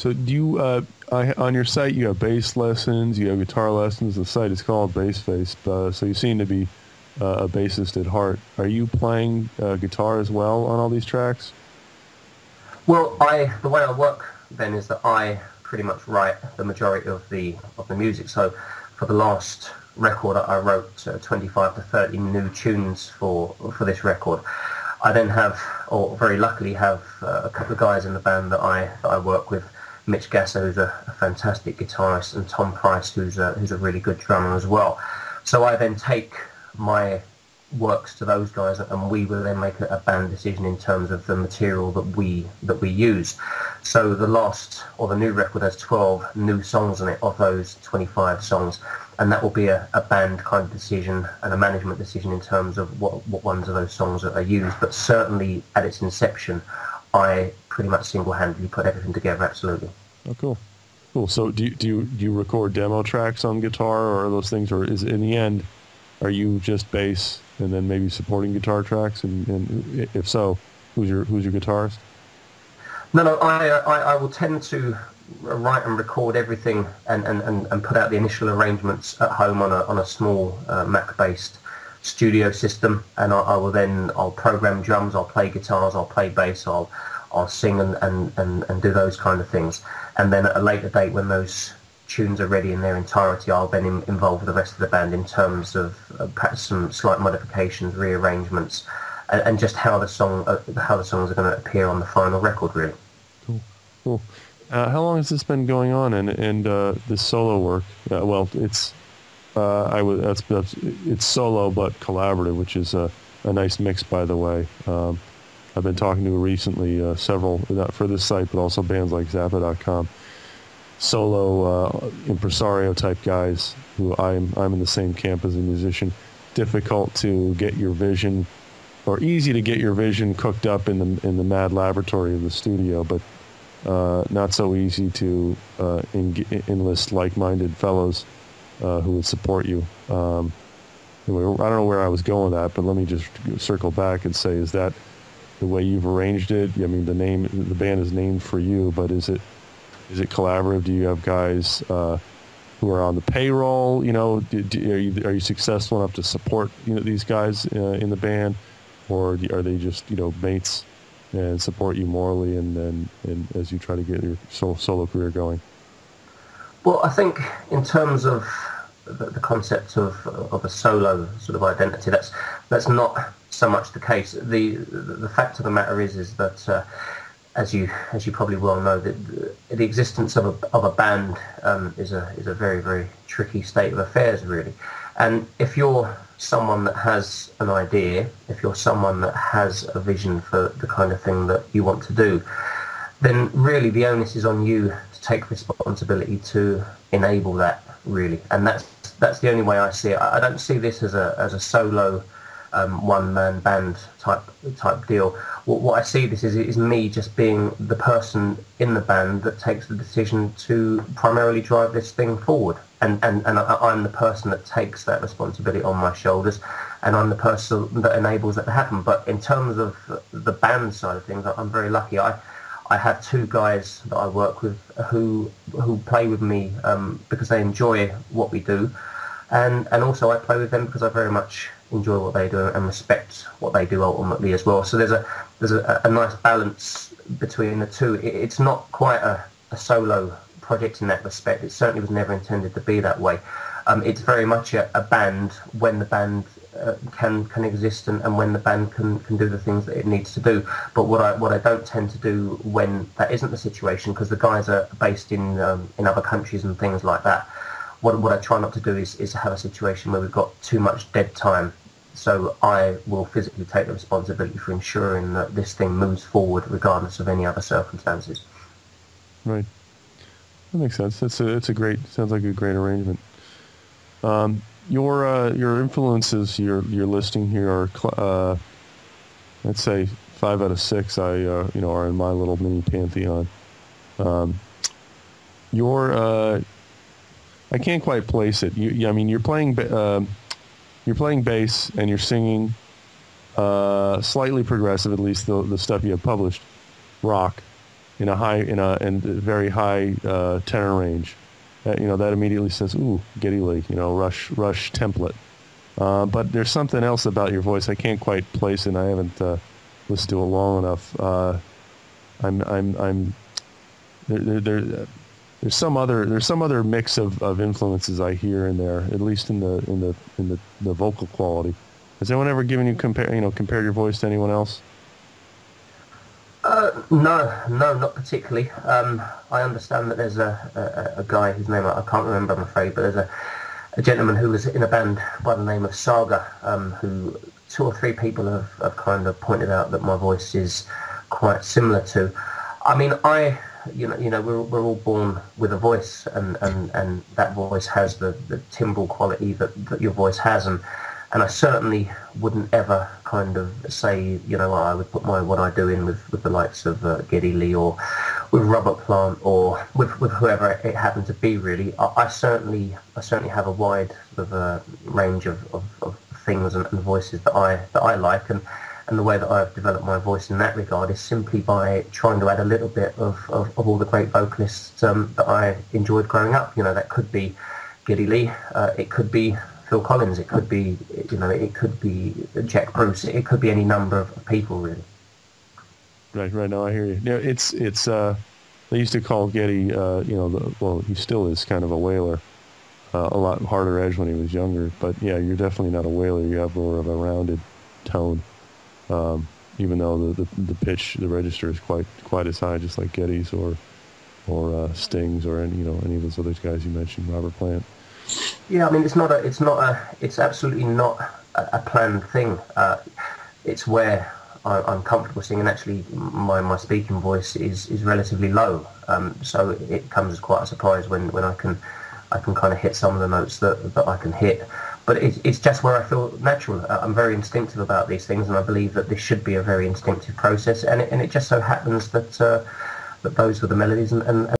So do you, on your site, you have bass lessons, you have guitar lessons. The site is called Bass Face, so you seem to be a bassist at heart. Are you playing guitar as well on all these tracks? Well, the way I work then is that I pretty much write the majority of the music. So for the last record, I wrote 25 to 30 new tunes for this record. I then have, or very luckily have, a couple of guys in the band that I work with. Mitch Gasser, who's a fantastic guitarist, and Tom Price, who's a really good drummer as well. So I then take my works to those guys, and we will then make a band decision in terms of the material that we use. So the new record has 12 new songs on it of those 25 songs, and that will be a band kind of decision and a management decision in terms of what ones of those songs are used. But certainly at its inception, I pretty much single-handedly put everything together. Absolutely. Oh, cool. Cool. So do you record demo tracks on guitar or those things, or is in the end, are you just bass and then maybe supporting guitar tracks? And if so, who's your guitarist? No, I will tend to write and record everything and put out the initial arrangements at home on a small Mac-based studio system, and I'll program drums, I'll play guitars, I'll play bass, I'll sing and do those kind of things. And then at a later date, when those tunes are ready in their entirety, I'll then involve the rest of the band in terms of perhaps some slight modifications, rearrangements, and just how the songs are going to appear on the final record, really. Cool. How long has this been going on? And this solo work? Well, it's it's solo but collaborative, which is a nice mix, by the way. I've been talking to recently several, not for this site, but also bands like Zappa.com, solo impresario type guys who I'm in the same camp as a musician. Difficult to get your vision, or easy to get your vision cooked up in the mad laboratory of the studio, but not so easy to enlist like-minded fellows who would support you. Anyway, I don't know where I was going with that, but let me just circle back and say, is that the way you've arranged it? I mean, the band is named for you, but is it collaborative? Do you have guys who are on the payroll? You know, are you successful enough to support these guys in the band, or are they just mates and support you morally and as you try to get your solo career going? Well, I think in terms of the concept of a solo sort of identity, that's not so much the case. The fact of the matter is that as you probably well know, that the existence of a band is a very, very tricky state of affairs, really. And if you're someone that has an idea, if you're someone that has a vision for the kind of thing that you want to do, then really the onus is on you to take responsibility to enable that, really. And that's the only way I see it. I don't see this as a solo one-man band type deal. What I see this is me just being the person in the band that takes the decision to primarily drive this thing forward, and I'm the person that takes that responsibility on my shoulders, and I'm the person that enables that to happen. But in terms of the band side of things, I'm very lucky. I have two guys that I work with who play with me because they enjoy what we do, and also I play with them because I very much enjoy what they do and respect what they do ultimately as well. So there's a nice balance between the two. It's not quite a solo project in that respect. It certainly was never intended to be that way. It's very much a band when the band can exist and when the band can do the things that it needs to do. But what I don't tend to do when that isn't the situation, because the guys are based in other countries and things like that, what I try not to do is have a situation where we've got too much dead time. So I will physically take the responsibility for ensuring that this thing moves forward regardless of any other circumstances. Right. That makes sense. Sounds like a great arrangement. Your influences you're listing here are, let's say 5 out of 6. are in my little mini pantheon. I can't quite place it. You're playing bass and you're singing slightly progressive, at least the stuff you have published, rock, in a very high tenor range. That immediately says, ooh, Geddy Lee, Rush template. But there's something else about your voice I can't quite place, and I haven't listened to it long enough. There's some other mix of influences I hear in there, at least in the vocal quality. Has anyone ever given you compared your voice to anyone else? No, not particularly. I understand that there's a guy whose name I can't remember, I'm afraid, but there's a gentleman who was in a band by the name of Saga, who 2 or 3 people have kind of pointed out that my voice is quite similar to. I mean, we're all born with a voice, and that voice has the timbral quality that your voice has, and I certainly wouldn't ever kind of say, I would put what I do in with the likes of Geddy Lee or with Robert Plant or with whoever it happened to be. Really, I certainly have a wide sort of range of things and voices that I like, and the way that I've developed my voice in that regard is simply by trying to add a little bit of all the great vocalists that I enjoyed growing up. That could be Geddy Lee, it could be Phil Collins, it could be it could be Jack Bruce, it could be any number of people, really. Right. Now I hear you. It's they used to call Geddy, he still is kind of a wailer, a lot harder edge when he was younger. But yeah, you're definitely not a wailer. You have more of a rounded tone, even though the pitch, the register is quite as high, just like Geddy's or Sting's or any of those other guys you mentioned, Robert Plant. Yeah, I mean, it's absolutely not a planned thing. It's where I'm comfortable singing. Actually, my speaking voice is relatively low, so it comes as quite a surprise when I can kind of hit some of the notes that I can hit. But it's just where I feel natural. I'm very instinctive about these things, and I believe that this should be a very instinctive process. And it just so happens that those were the melodies and